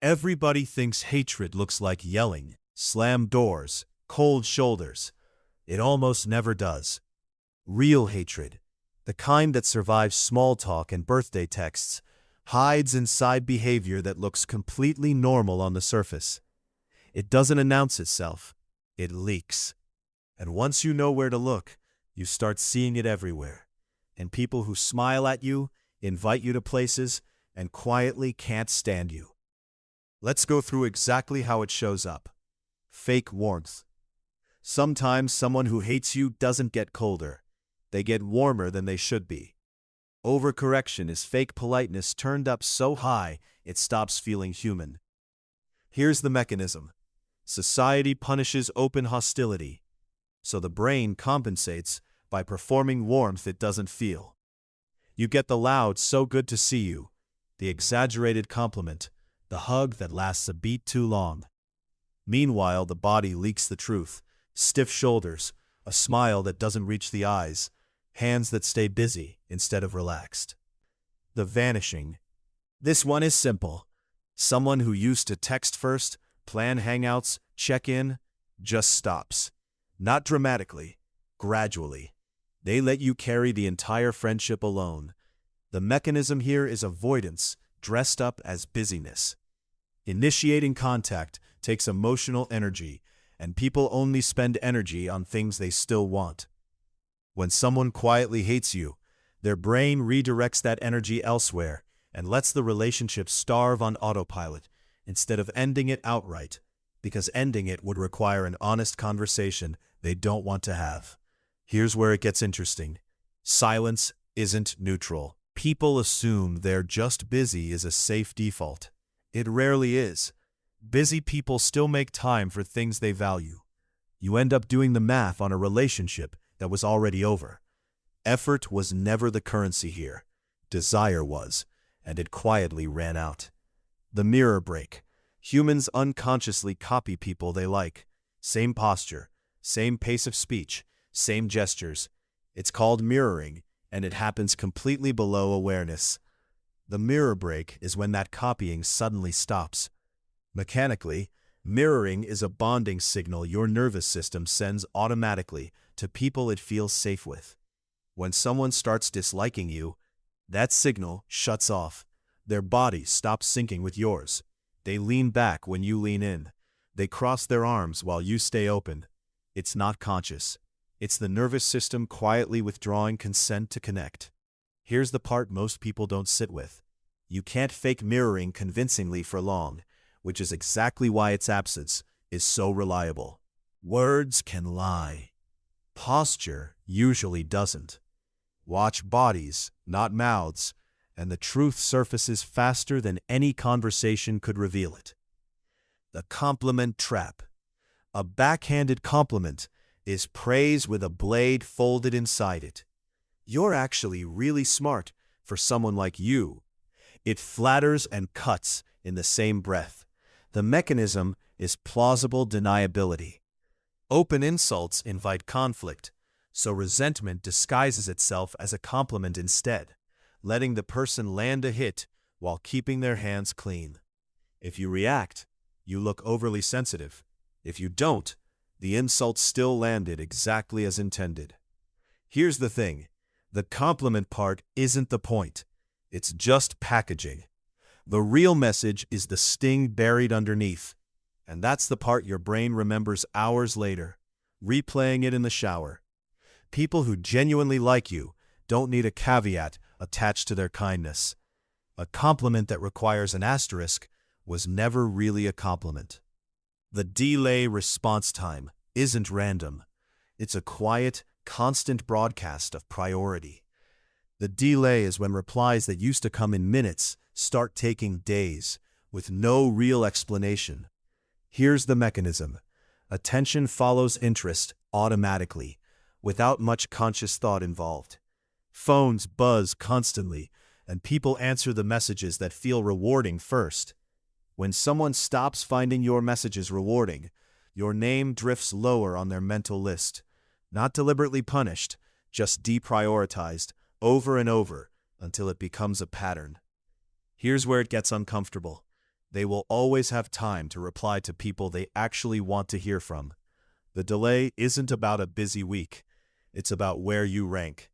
Everybody thinks hatred looks like yelling, slammed doors, cold shoulders. It almost never does. Real hatred, the kind that survives small talk and birthday texts, hides inside behavior that looks completely normal on the surface. It doesn't announce itself. It leaks. And once you know where to look, you start seeing it everywhere. And people who smile at you, invite you to places, and quietly can't stand you. Let's go through exactly how it shows up. Fake warmth. Sometimes someone who hates you doesn't get colder. They get warmer than they should be. Overcorrection is fake politeness turned up so high it stops feeling human. Here's the mechanism. Society punishes open hostility, so the brain compensates by performing warmth it doesn't feel. You get the loud "so good to see you," the exaggerated compliment, the hug that lasts a beat too long. Meanwhile, the body leaks the truth. Stiff shoulders, a smile that doesn't reach the eyes, hands that stay busy instead of relaxed. The vanishing. This one is simple. Someone who used to text first, plan hangouts, check in, just stops. Not dramatically, gradually. They let you carry the entire friendship alone. The mechanism here is avoidance, dressed up as busyness. Initiating contact takes emotional energy, and people only spend energy on things they still want. When someone quietly hates you, their brain redirects that energy elsewhere and lets the relationship starve on autopilot instead of ending it outright, because ending it would require an honest conversation they don't want to have. Here's where it gets interesting. Silence isn't neutral. People assume they're just busy is a safe default. It rarely is. Busy people still make time for things they value. You end up doing the math on a relationship that was already over. Effort was never the currency here. Desire was, and it quietly ran out. The mirror break. Humans unconsciously copy people they like. Same posture, same pace of speech, same gestures. It's called mirroring, and it happens completely below awareness. The mirror break is when that copying suddenly stops. Mechanically, mirroring is a bonding signal your nervous system sends automatically to people it feels safe with. When someone starts disliking you, that signal shuts off. Their body stops syncing with yours. They lean back when you lean in. They cross their arms while you stay open. It's not conscious. It's the nervous system quietly withdrawing consent to connect. Here's the part most people don't sit with. You can't fake mirroring convincingly for long, which is exactly why its absence is so reliable. Words can lie. Posture usually doesn't. Watch bodies, not mouths, and the truth surfaces faster than any conversation could reveal it. The compliment trap. A backhanded compliment is praise with a blade folded inside it. You're actually really smart for someone like you. It flatters and cuts in the same breath. The mechanism is plausible deniability. Open insults invite conflict, so resentment disguises itself as a compliment instead, letting the person land a hit while keeping their hands clean. If you react, you look overly sensitive. If you don't, the insult still landed exactly as intended. Here's the thing. The compliment part isn't the point. It's just packaging. The real message is the sting buried underneath. And that's the part your brain remembers hours later, replaying it in the shower. People who genuinely like you don't need a caveat attached to their kindness. A compliment that requires an asterisk was never really a compliment. The delay response time isn't random. It's a quiet, constant broadcast of priority. The delay is when replies that used to come in minutes start taking days, with no real explanation. Here's the mechanism. Attention follows interest automatically, without much conscious thought involved. Phones buzz constantly, and people answer the messages that feel rewarding first. When someone stops finding your messages rewarding, your name drifts lower on their mental list. Not deliberately punished, just deprioritized over and over until it becomes a pattern. Here's where it gets uncomfortable. They will always have time to reply to people they actually want to hear from. The delay isn't about a busy week. It's about where you rank.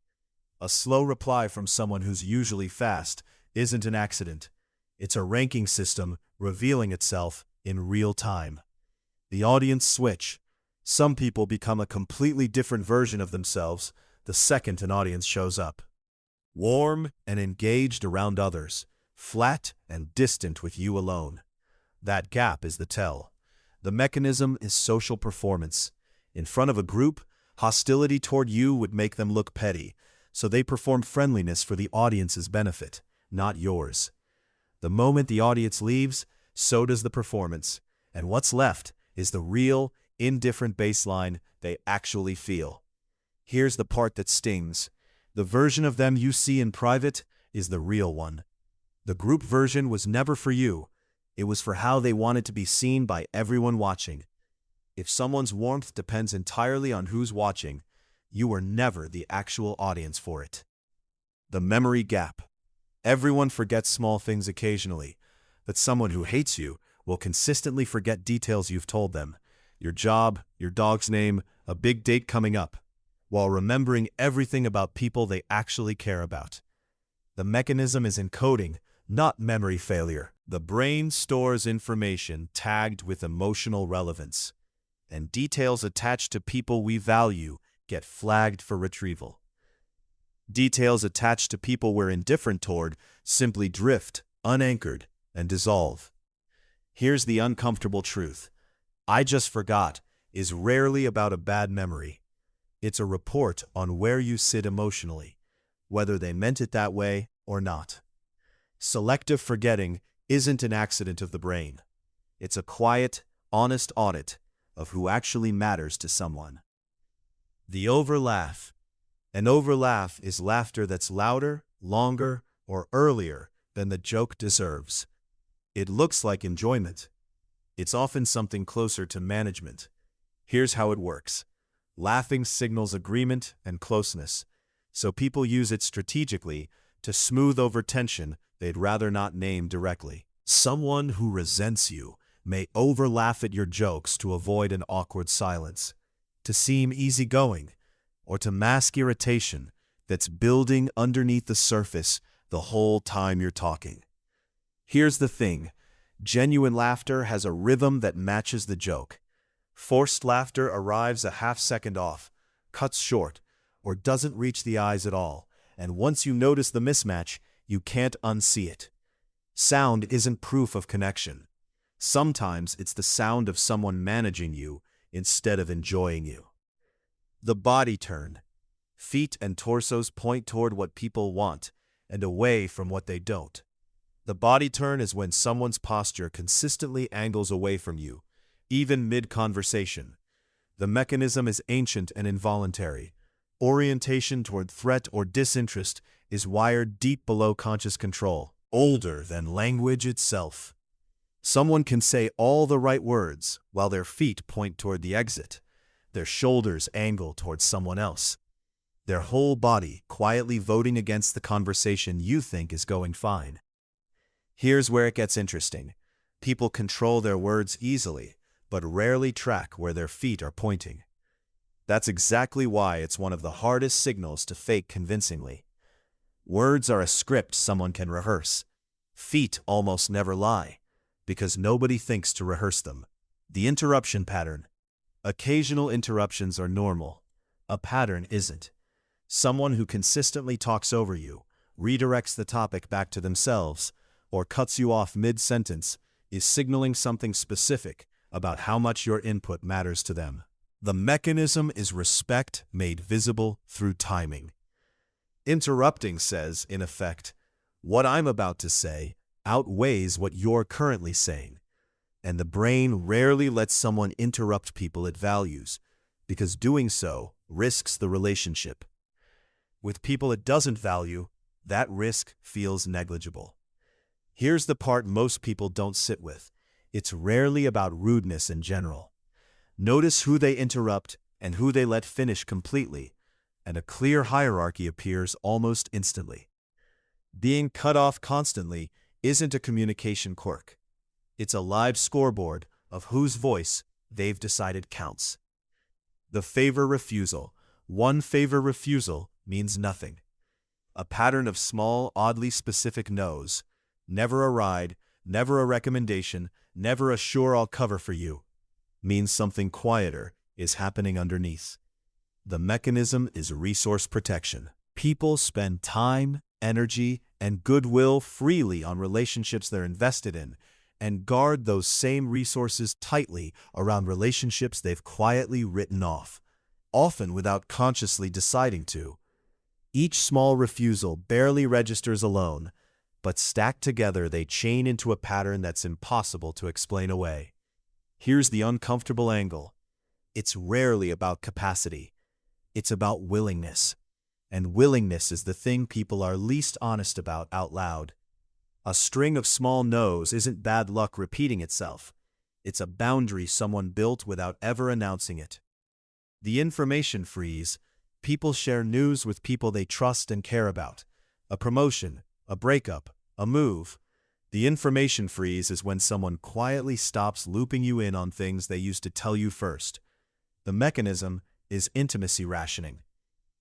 A slow reply from someone who's usually fast isn't an accident. It's a ranking system revealing itself in real time. The audience switch. Some people become a completely different version of themselves the second an audience shows up. Warm and engaged around others, flat and distant with you alone. That gap is the tell. The mechanism is social performance. In front of a group, hostility toward you would make them look petty, so they perform friendliness for the audience's benefit, not yours. The moment the audience leaves, so does the performance, and what's left is the real, indifferent baseline they actually feel. Here's the part that stings. The version of them you see in private is the real one. The group version was never for you. It was for how they wanted to be seen by everyone watching. If someone's warmth depends entirely on who's watching, you were never the actual audience for it. The memory gap. Everyone forgets small things occasionally, but someone who hates you will consistently forget details you've told them. Your job, your dog's name, a big date coming up, while remembering everything about people they actually care about. The mechanism is encoding, not memory failure. The brain stores information tagged with emotional relevance, and details attached to people we value get flagged for retrieval. Details attached to people we're indifferent toward simply drift, unanchored, and dissolve. Here's the uncomfortable truth. I just forgot is rarely about a bad memory. It's a report on where you sit emotionally, whether they meant it that way or not. Selective forgetting isn't an accident of the brain. It's a quiet, honest audit of who actually matters to someone. The overlaugh. An overlaugh is laughter that's louder, longer, or earlier than the joke deserves. It looks like enjoyment. It's often something closer to management. Here's how it works. Laughing signals agreement and closeness, so people use it strategically to smooth over tension they'd rather not name directly. Someone who resents you may overlaugh at your jokes to avoid an awkward silence, to seem easygoing, or to mask irritation that's building underneath the surface the whole time you're talking. Here's the thing. Genuine laughter has a rhythm that matches the joke. Forced laughter arrives a half-second off, cuts short, or doesn't reach the eyes at all, and once you notice the mismatch, you can't unsee it. Sound isn't proof of connection. Sometimes it's the sound of someone managing you instead of enjoying you. The body turn. Feet and torsos point toward what people want and away from what they don't. The body turn is when someone's posture consistently angles away from you, even mid-conversation. The mechanism is ancient and involuntary. Orientation toward threat or disinterest is wired deep below conscious control, older than language itself. Someone can say all the right words while their feet point toward the exit, their shoulders angle towards someone else, their whole body quietly voting against the conversation you think is going fine. Here's where it gets interesting. People control their words easily, but rarely track where their feet are pointing. That's exactly why it's one of the hardest signals to fake convincingly. Words are a script someone can rehearse. Feet almost never lie, because nobody thinks to rehearse them. The interruption pattern. Occasional interruptions are normal. A pattern isn't. Someone who consistently talks over you, redirects the topic back to themselves, or cuts you off mid-sentence is signaling something specific about how much your input matters to them. The mechanism is respect made visible through timing. Interrupting says, in effect, what I'm about to say outweighs what you're currently saying, and the brain rarely lets someone interrupt people it values, because doing so risks the relationship. With people it doesn't value, that risk feels negligible. Here's the part most people don't sit with. It's rarely about rudeness in general. Notice who they interrupt and who they let finish completely, and a clear hierarchy appears almost instantly. Being cut off constantly isn't a communication quirk. It's a live scoreboard of whose voice they've decided counts. The favor refusal. One favor refusal means nothing. A pattern of small, oddly specific no's. Never a ride, never a recommendation, never a sure I'll cover for you. Means something quieter is happening underneath. The mechanism is resource protection. People spend time, energy, and goodwill freely on relationships they're invested in, and guard those same resources tightly around relationships they've quietly written off, often without consciously deciding to. Each small refusal barely registers alone, but stacked together they chain into a pattern that's impossible to explain away. Here's the uncomfortable angle. It's rarely about capacity. It's about willingness. And willingness is the thing people are least honest about out loud. A string of small no's isn't bad luck repeating itself. It's a boundary someone built without ever announcing it. The information freeze. People share news with people they trust and care about. A promotion, a breakup, a move. The information freeze is when someone quietly stops looping you in on things they used to tell you first. The mechanism is intimacy rationing.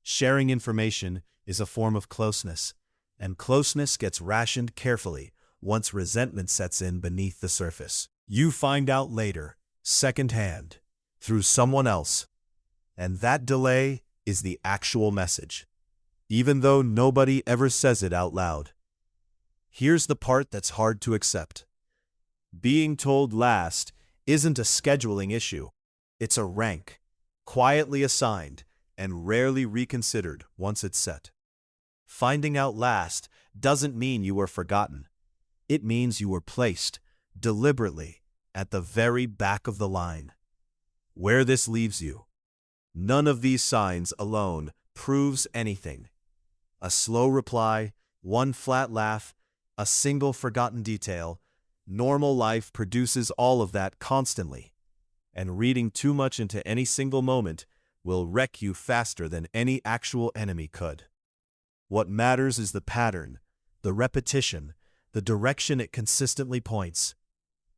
Sharing information is a form of closeness, and closeness gets rationed carefully once resentment sets in beneath the surface. You find out later, secondhand, through someone else, and that delay is the actual message, even though nobody ever says it out loud. Here's the part that's hard to accept. Being told last isn't a scheduling issue. It's a rank, quietly assigned, and rarely reconsidered once it's set. Finding out last doesn't mean you were forgotten. It means you were placed, deliberately, at the very back of the line. Where this leaves you. None of these signs alone proves anything. A slow reply, one flat laugh, a single forgotten detail. Normal life produces all of that constantly. And reading too much into any single moment will wreck you faster than any actual enemy could. What matters is the pattern, the repetition, the direction it consistently points.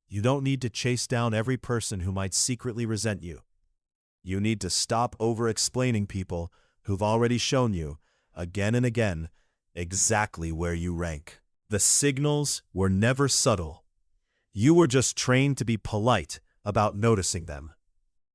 You don't need to chase down every person who might secretly resent you. You need to stop over-explaining people who've already shown you, again and again, exactly where you rank. The signals were never subtle. You were just trained to be polite about noticing them.